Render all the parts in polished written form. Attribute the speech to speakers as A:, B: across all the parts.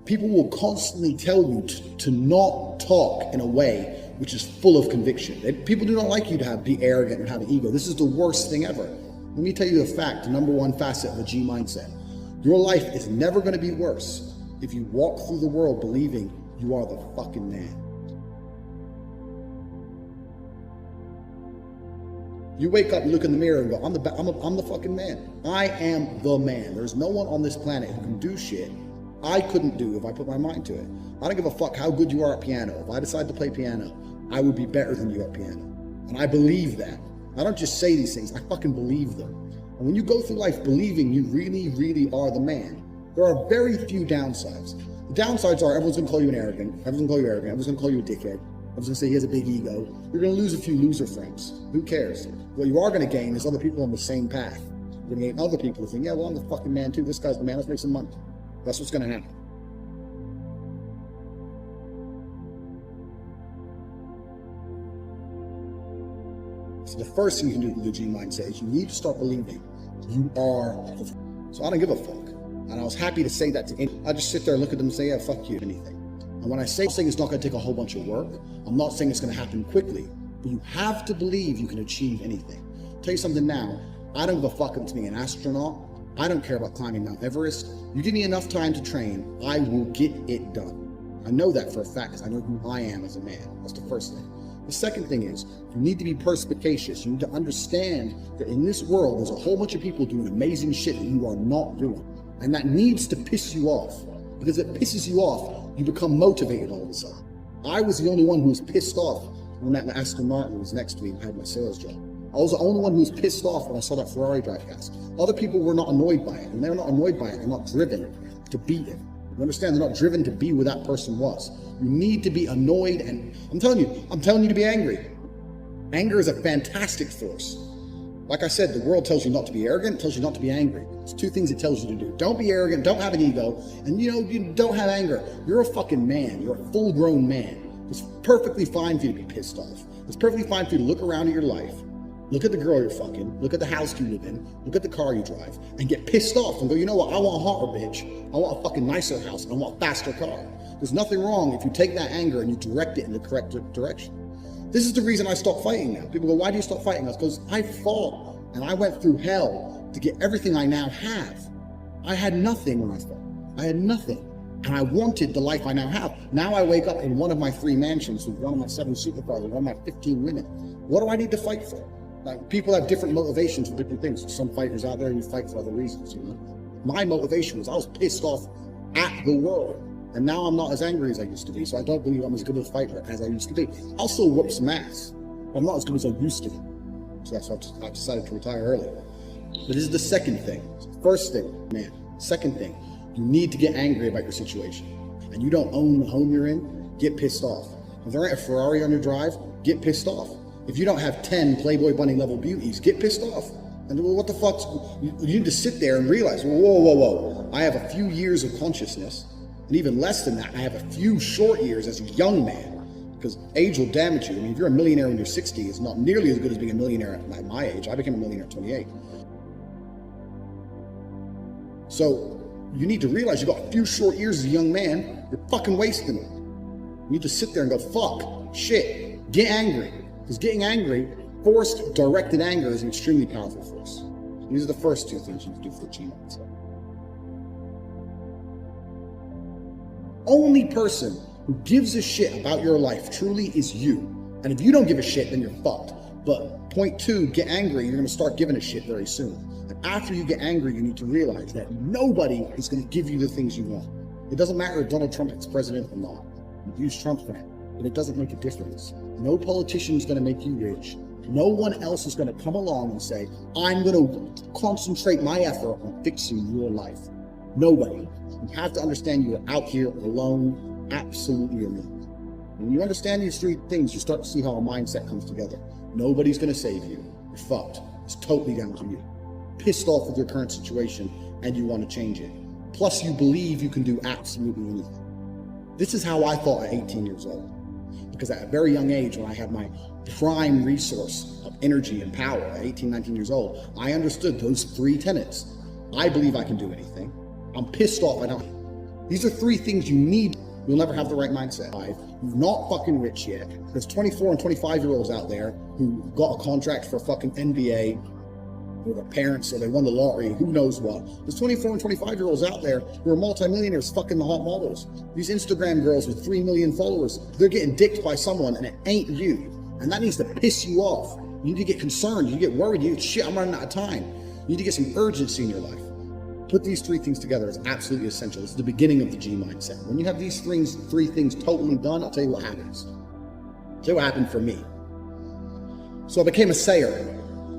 A: People will constantly tell you to not talk in a way which is full of conviction. People do not like you to be arrogant and have an ego. This is the worst thing ever. Let me tell you a fact, the number one facet of a G mindset. Your life is never going to be worse if you walk through the world believing you are the fucking man. You wake up, you look in the mirror and go, I'm the fucking man. I am the man. There's no one on this planet who can do shit I couldn't do if I put my mind to it. I don't give a fuck how good you are at piano. If I decide to play piano, I would be better than you at piano. And I believe that. I don't just say these things, I fucking believe them. And when you go through life believing you really, really are the man, there are very few downsides. The downsides are everyone's gonna call you an arrogant, everyone's gonna call you arrogant, everyone's gonna call you a dickhead, everyone's gonna say he has a big ego. You're gonna lose a few loser friends. Who cares? What you are gonna gain is other people on the same path. You're gonna gain other people who think, yeah, well, I'm the fucking man too. This guy's the man, let's make some money. That's what's gonna happen. So the first thing you can do with the G mindset is you need to start believing you are the So I don't give a fuck. And I was happy to say that to anyone. I just sit there and look at them and say, yeah, fuck you, anything. And when I say something it's not gonna take a whole bunch of work, I'm not saying it's gonna happen quickly, but you have to believe you can achieve anything. I'll tell you something now, I don't give a fuck to be an astronaut. I don't care about climbing Mount Everest. You give me enough time to train, I will get it done. I know that for a fact because I know who I am as a man. That's the first thing. The second thing is, you need to be perspicacious. You need to understand that in this world, there's a whole bunch of people doing amazing shit that you are not doing. And that needs to piss you off. Because if it pisses you off, you become motivated all of a sudden. I was the only one who was pissed off when that Aston Martin was next to me and had my sales job. I was the only one who was pissed off when I saw that Ferrari drive past. Other people were not annoyed by it. And they're not annoyed by it. They're not driven to beat it. You understand? They're not driven to be where that person was. You need to be annoyed, and I'm telling you to be angry. Anger is a fantastic force. Like I said, the world tells you not to be arrogant, tells you not to be angry. It's two things it tells you to do. Don't be arrogant, don't have an ego, and you don't have anger. You're a fucking man. You're a full-grown man. It's perfectly fine for you to be pissed off. It's perfectly fine for you to look around at your life, look at the girl you're fucking, look at the house you live in, look at the car you drive, and get pissed off and go, you know what, I want a hotter bitch. I want a fucking nicer house, and I want a faster car. There's nothing wrong if you take that anger and you direct it in the correct direction. This is the reason I stopped fighting now. People go, why do you stop fighting? That's because I fought and I went through hell to get everything I now have. I had nothing when I fought. I had nothing. And I wanted the life I now have. Now I wake up in one of my 3 mansions with one of my 7 supercars and one of my 15 women. What do I need to fight for? Like, people have different motivations for different things. Some fighters out there who fight for other reasons, you know. My motivation was I was pissed off at the world. And now I'm not as angry as I used to be, so I don't believe I'm as good a fighter as I used to be. I'll still whoop some ass, but I'm not as good as I used to be. So that's why I decided to retire early. But this is the second thing. First thing, man. Second thing, you need to get angry about your situation. And you don't own the home you're in, get pissed off. If there ain't a Ferrari on your drive, get pissed off. If you don't have 10 Playboy Bunny level beauties, get pissed off. And what the fuck? You need to sit there and realize, whoa. I have a few years of consciousness. And even less than that, I have a few short years as a young man, because age will damage you. I mean, if you're a millionaire when you're 60, it's not nearly as good as being a millionaire at my age. I became a millionaire at 28. So you need to realize you got a few short years as a young man, you're fucking wasting it. You need to sit there and go, fuck, shit, get angry. Because getting angry, forced, directed anger is an extremely powerful force. These are the first 2 things you can do for achievement. So. Only person who gives a shit about your life truly is you. And if you don't give a shit, then you're fucked. But point 2, get angry, you're gonna start giving a shit very soon. And after you get angry, you need to realize that nobody is gonna give you the things you want. It doesn't matter if Donald Trump is president or not. You use Trump's plan, but it doesn't make a difference. No politician is gonna make you rich. No one else is gonna come along and say, I'm gonna concentrate my effort on fixing your life. Nobody. You have to understand you are out here alone, absolutely alone. When you understand these 3 things, you start to see how a mindset comes together. Nobody's gonna save you. You're fucked. It's totally down to you. Pissed off with your current situation and you want to change it. Plus you believe you can do absolutely anything. This is how I thought at 18 years old. Because at a very young age, when I had my prime resource of energy and power at 18, 19 years old, I understood those 3 tenets. I believe I can do anything. I'm pissed off I don't. These are 3 things you need. You'll never have the right mindset. You're not fucking rich yet. There's 24 and 25-year-olds out there who got a contract for a fucking NBA with their parents, or they won the lottery, who knows what. There's 24 and 25-year-olds out there who are multimillionaires fucking the hot models. These Instagram girls with 3 million followers, they're getting dicked by someone and it ain't you. And that needs to piss you off. You need to get concerned, you get worried, you get, shit, I'm running out of time. You need to get some urgency in your life. Put these 3 things together is absolutely essential. It's the beginning of the G mindset. When you have these 3 things totally done, I'll tell you what happens. I'll tell you what happened for me. So I became a sayer.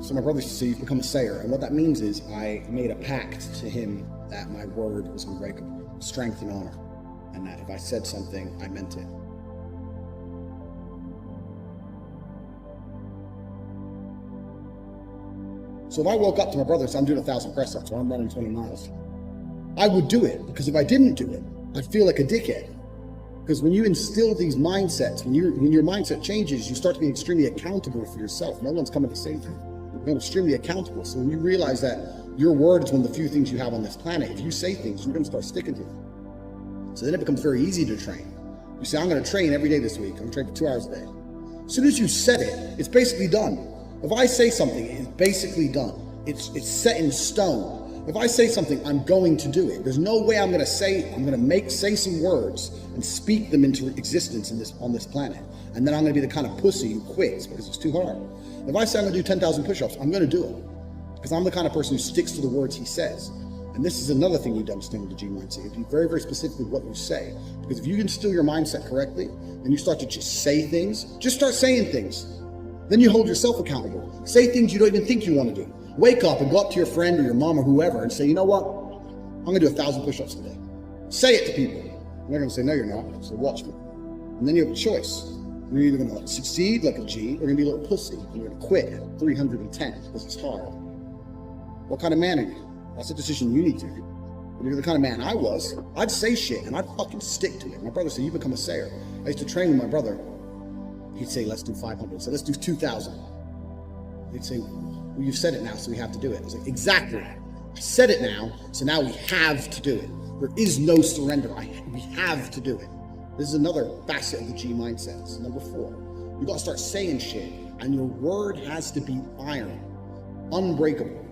A: So my brother used to say, you've become a sayer. And what that means is I made a pact to him that my word was unbreakable, strength and honor. And that if I said something, I meant it. So if I woke up to my brother and said, I'm doing 1,000 press-ups or I'm running 20 miles, I would do it, because if I didn't do it, I'd feel like a dickhead. Because when you instill these mindsets, when your mindset changes, you start to be extremely accountable for yourself. No one's coming to save you. You're extremely accountable. So when you realize that your word is one of the few things you have on this planet, if you say things, you're going to start sticking to them. So then it becomes very easy to train. You say, I'm going to train every day this week. I'm going to train for 2 hours a day. As soon as you said it, it's basically done. If I say something, it's basically done. It's set in stone. If I say something, I'm going to do it. There's no way I'm going to say some words and speak them into existence on this planet. And then I'm going to be the kind of pussy who quits because it's too hard. If I say I'm going to do 10,000 push-ups, I'm going to do it. Because I'm the kind of person who sticks to the words he says. And this is another thing you need to understand with the G mindset. You have to be very, very specific with what you say. Because if you instill your mindset correctly, and you start to just say things, just start saying things. Then you hold yourself accountable. Say things you don't even think you want to do. Wake up and go up to your friend or your mom or whoever and say, you know what? I'm going to do 1,000 push-ups today. Say it to people. And they're going to say, no, you're not. So watch me. And then you have a choice. You're either going to succeed like a G, or you're going to be a little pussy. And you're going to quit at 310 because it's hard. What kind of man are you? That's a decision you need to make. If you're the kind of man I was, I'd say shit and I'd fucking stick to it. My brother said, you become a sayer. I used to train with my brother. He'd say, let's do 500. So let's do 2,000. He'd say, well, you've said it now, so we have to do it. I was like, exactly. I said it now, so now we have to do it. There is no surrender. We have to do it. This is another facet of the G mindset. This is number 4. You got to start saying shit, and your word has to be iron, unbreakable.